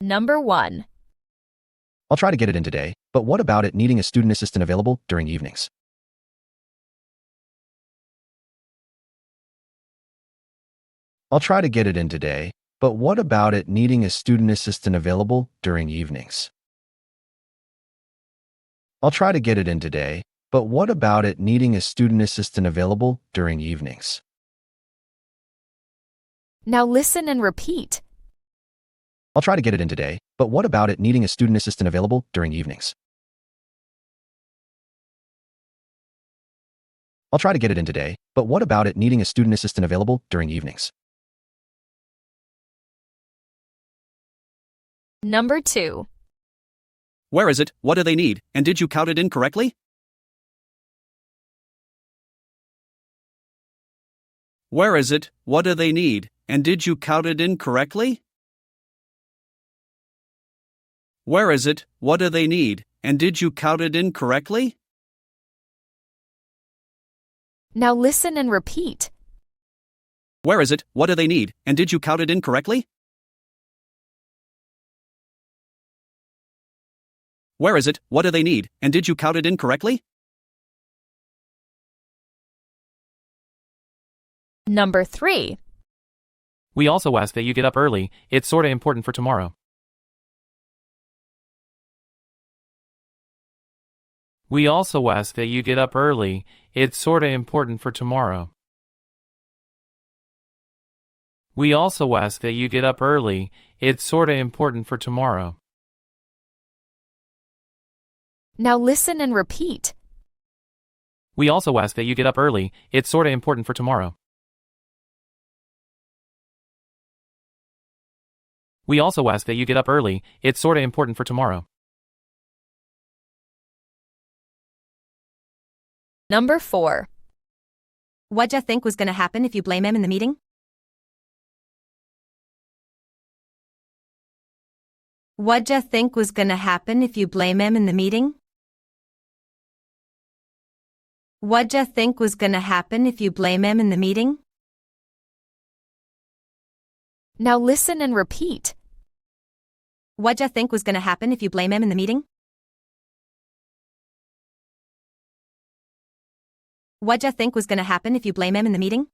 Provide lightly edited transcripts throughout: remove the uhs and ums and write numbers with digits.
Number 1. I'll try to get it in today, but what about it needing a student assistant available during evenings? I'll try to get it in today, but what about it needing a student assistant available during evenings? I'll try to get it in today, but what about it needing a student assistant available during evenings? Now listen and repeat. I'll try to get it in today, but what about it needing a student assistant available during evenings? I'll try to get it in today, but what about it needing a student assistant available during evenings? Number 2. Where is it? What do they need? And did you count it incorrectly? Where is it? What do they need? And did you count it incorrectly? Where is it? What do they need? And did you count it incorrectly? Now listen and repeat. Where is it? What do they need? And did you count it incorrectly? Where is it? What do they need? And did you count it incorrectly? Number 3. We also ask that you get up early. It's sorta important for tomorrow. We also ask that you get up early. It's sorta important for tomorrow. We also ask that you get up early. It's sorta important for tomorrow. Now listen and repeat. We also ask that you get up early. It's sorta important for tomorrow. We also ask that you get up early. It's sorta important for tomorrow. Number 4. What'd ya think was gonna happen if you blame him in the meeting? What'd ya think was gonna happen if you blame him in the meeting? What'd ya think was gonna happen if you blame him in the meeting? Now listen and repeat. What'd ya think was gonna happen if you blame him in the meeting? What'd ya think was gonna happen if you blame him in the meeting?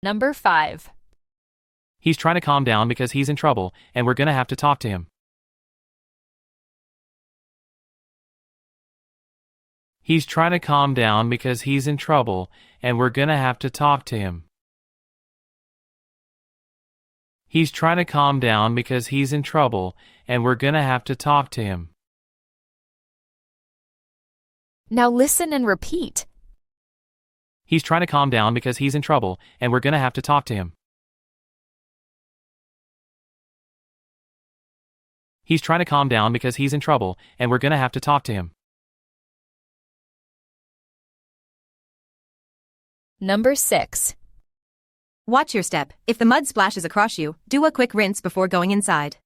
Number 5. He's trying to calm down because he's in trouble, and we're gonna have to talk to him. He's trying to calm down because he's in trouble, and we're gonna have to talk to him. He's trying to calm down because he's in trouble, and we're gonna have to talk to him. Now listen and repeat. He's trying to calm down because he's in trouble, and we're gonna have to talk to him. He's trying to calm down because he's in trouble, and we're gonna have to talk to him. Number 6. Watch your step. If the mud splashes across you, do a quick rinse before going inside.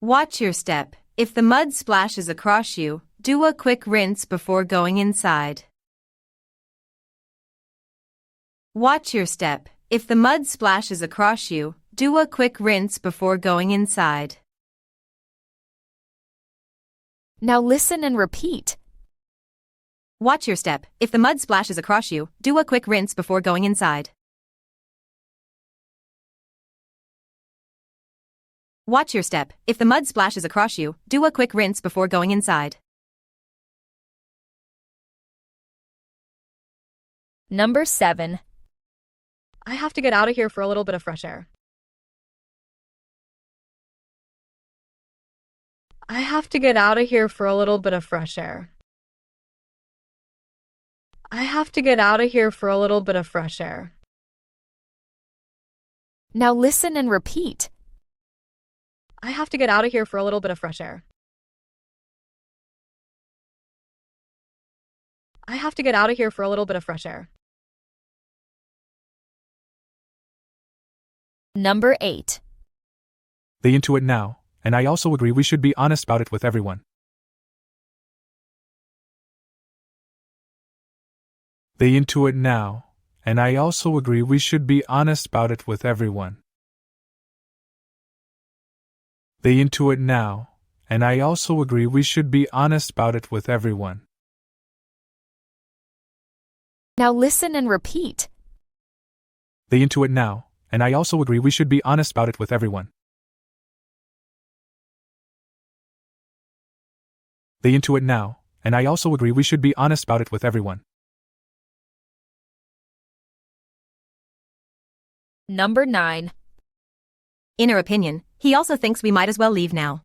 Watch your step. If the mud splashes across you, do a quick rinse before going inside. Watch your step. If the mud splashes across you, do a quick rinse before going inside. Now listen and repeat. Watch your step. If the mud splashes across you, do a quick rinse before going inside. Watch your step. If the mud splashes across you, do a quick rinse before going inside. Number 7. I have to get out of here for a little bit of fresh air. I have to get out of here for a little bit of fresh air. I have to get out of here for a little bit of fresh air. Now listen and repeat. I have to get out of here for a little bit of fresh air. I have to get out of here for a little bit of fresh air. Number 8. They into it now, and I also agree we should be honest about it with everyone. They into it now, and I also agree we should be honest about it with everyone. They into it now, and I also agree we should be honest about it with everyone. Now listen and repeat. They into it now, and I also agree we should be honest about it with everyone. They into it now, and I also agree we should be honest about it with everyone. Number 9. Inner opinion, he also thinks we might as well leave now.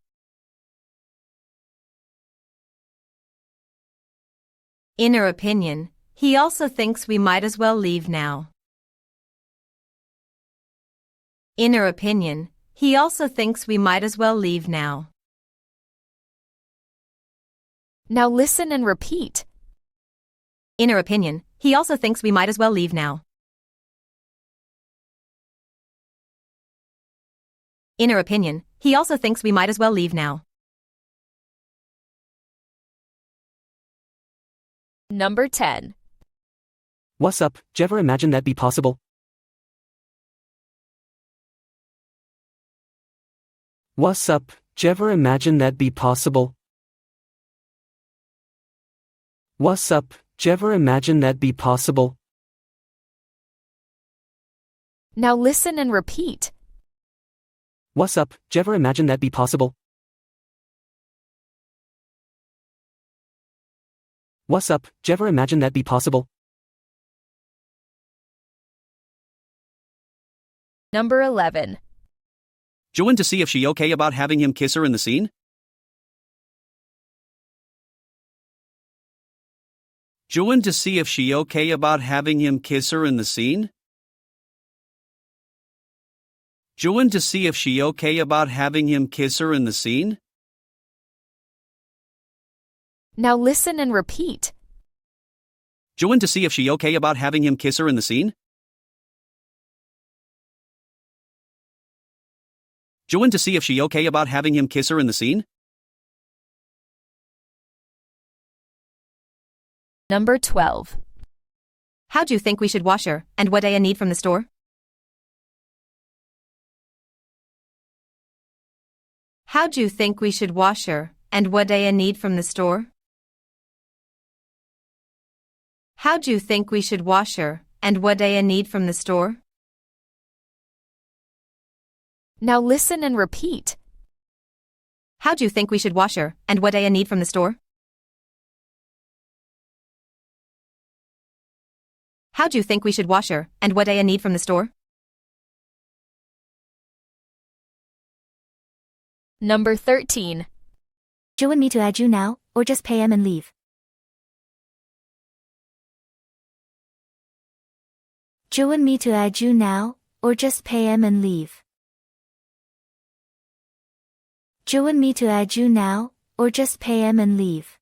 Inner opinion, he also thinks we might as well leave now. Inner opinion, he also thinks we might as well leave now. Now listen and repeat. Inner opinion, he also thinks we might as well leave now. Inner opinion, he also thinks we might as well leave now. Number 10. What's up, j'ever imagine that'd be possible? What's up, j'ever imagine that'd be possible? What's up, j'ever imagine that'd be possible? Now listen and repeat. What's up, j'ever imagine that'd be possible? What's up, j'ever imagine that'd be possible? Number 11. Join to see if she okay about having him kiss her in the scene? Join to see if she okay about having him kiss her in the scene? Join to see if she okay about having him kiss her in the scene? Now listen and repeat. Join to see if she okay about having him kiss her in the scene? Join to see if she okay about having him kiss her in the scene? Number 12. How'd you think we should wash her, and what I need from the store? How'd you think we should wash her, and what I need from the store? How'd you think we should wash her, and what I need from the store? Now listen and repeat. How'd you think we should wash her, and what I need from the store? How'd you think we should wash her, and what I need from the store? Number 13. Do you want me to add you now, or just pay him and leave? Do you want me to add you now, or just pay him and leave? Do you want me to add you now, or just pay him and leave?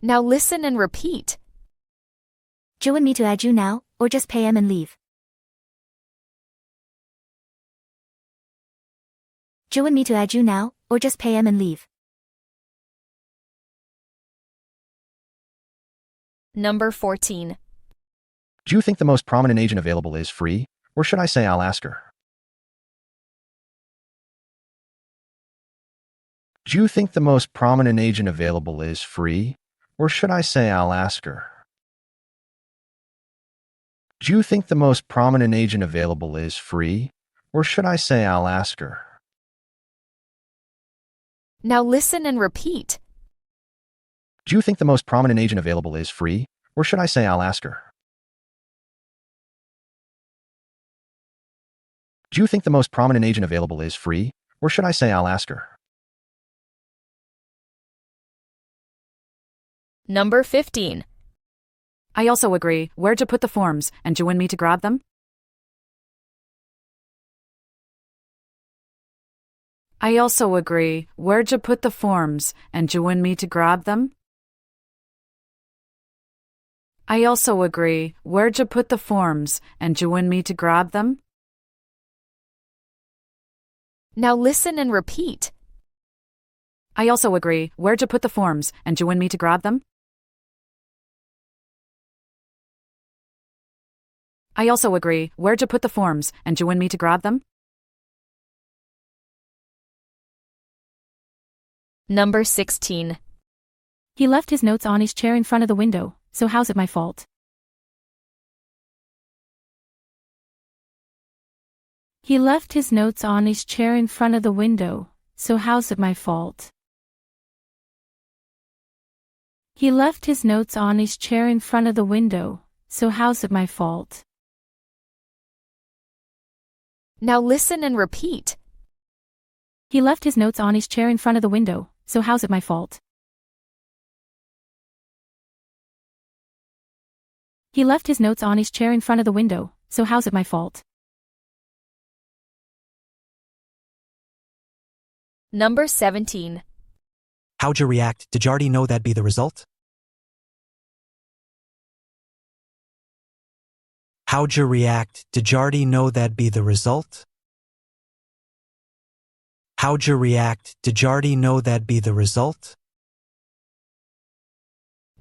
Now listen and repeat. Do you want me to add you now, or just pay him and leave? Do you want me to add you now, or just pay him and leave? Number 14. Do you think the most prominent agent available is free, or should I say I'll ask her? Do you think the most prominent agent available is free, or should I say I'll ask her? Do you think the most prominent agent available is free, or should I say I'll ask her? Now listen and repeat. Do you think the most prominent agent available is free, or should I say I'll ask her? Do you think the most prominent agent available is free, or should I say I'll ask her? Number 15. I also agree. Where'd you put the forms, and do you want me to grab them? I also agree. Where'd you put the forms, and do you want me to grab them? I also agree. Where'd you put the forms, and do you want me to grab them? Now listen and repeat. I also agree. Where'd you put the forms, and do you want me to grab them? I also agree. Where'd you put the forms, and you and me to grab them? Number 16. He left his notes on his chair in front of the window, so how's it my fault? He left his notes on his chair in front of the window, so how's it my fault? He left his notes on his chair in front of the window, so how's it my fault? Now listen and repeat. He left his notes on his chair in front of the window, so how's it my fault? He left his notes on his chair in front of the window, so how's it my fault? Number 17. How'd you react? Did you already know that'd be the result? How'd you react? Did you already know that'd be the result? How'd you react? Did you already know that'd be the result?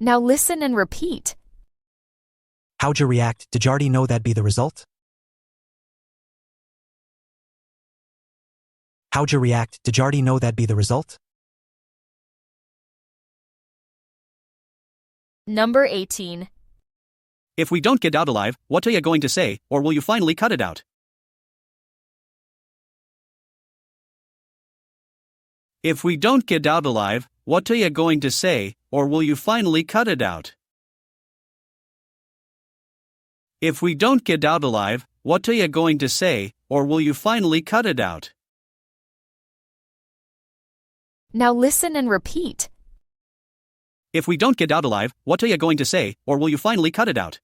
Now listen and repeat. How'd you react? Did you already know that'd be the result? How'd you react? Did you already know that'd be the result? Number 18. If we don't get out alive, what are you going to say, or will you finally cut it out? If we don't get out alive, what are you going to say, or will you finally cut it out? If we don't get out alive, what are you going to say, or will you finally cut it out? Now listen and repeat. If we don't get out alive, what are you going to say, or will you finally cut it out?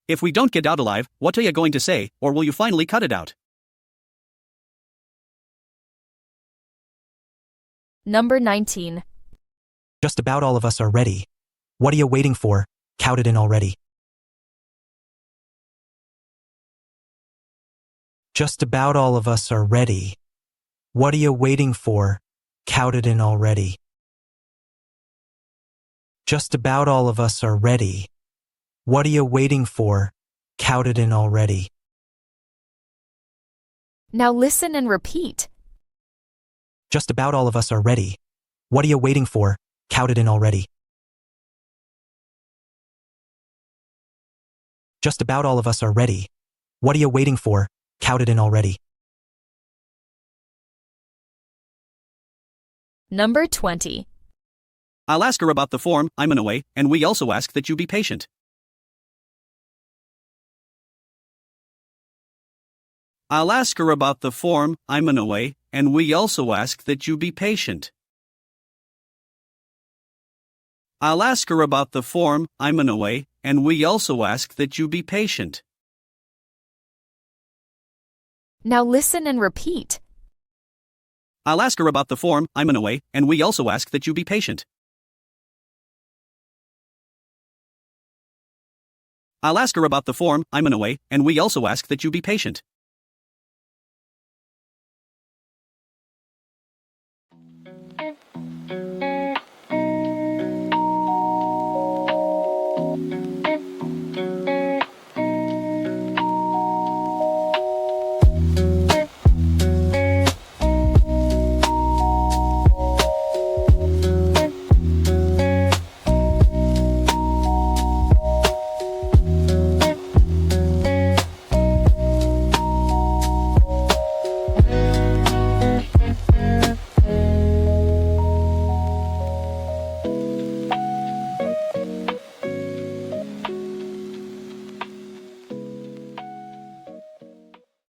If we don't get out alive, what are you going to say, or will you finally cut it out? Number 19. Just about all of us are ready. What are you waiting for? Count it in already. Just about all of us are ready. What are you waiting for? Count it in already. Just about all of us are ready. What are you waiting for? Count it in already. Now listen and repeat. Just about all of us are ready. What are you waiting for? Count it in already. Just about all of us are ready. What are you waiting for? Count it in already. Number 20. I'll ask her about the form, I'm in a way, and we also ask that you be patient. I'll ask her about the form, I'm in a way, and we also ask that you be patient. I'll ask her about the form, I'm in a way, and we also ask that you be patient. Now listen and repeat. I'll ask her about the form, I'm in a way, and we also ask that you be patient. I'll ask her about the form, I'm in a way, and we also ask that you be patient.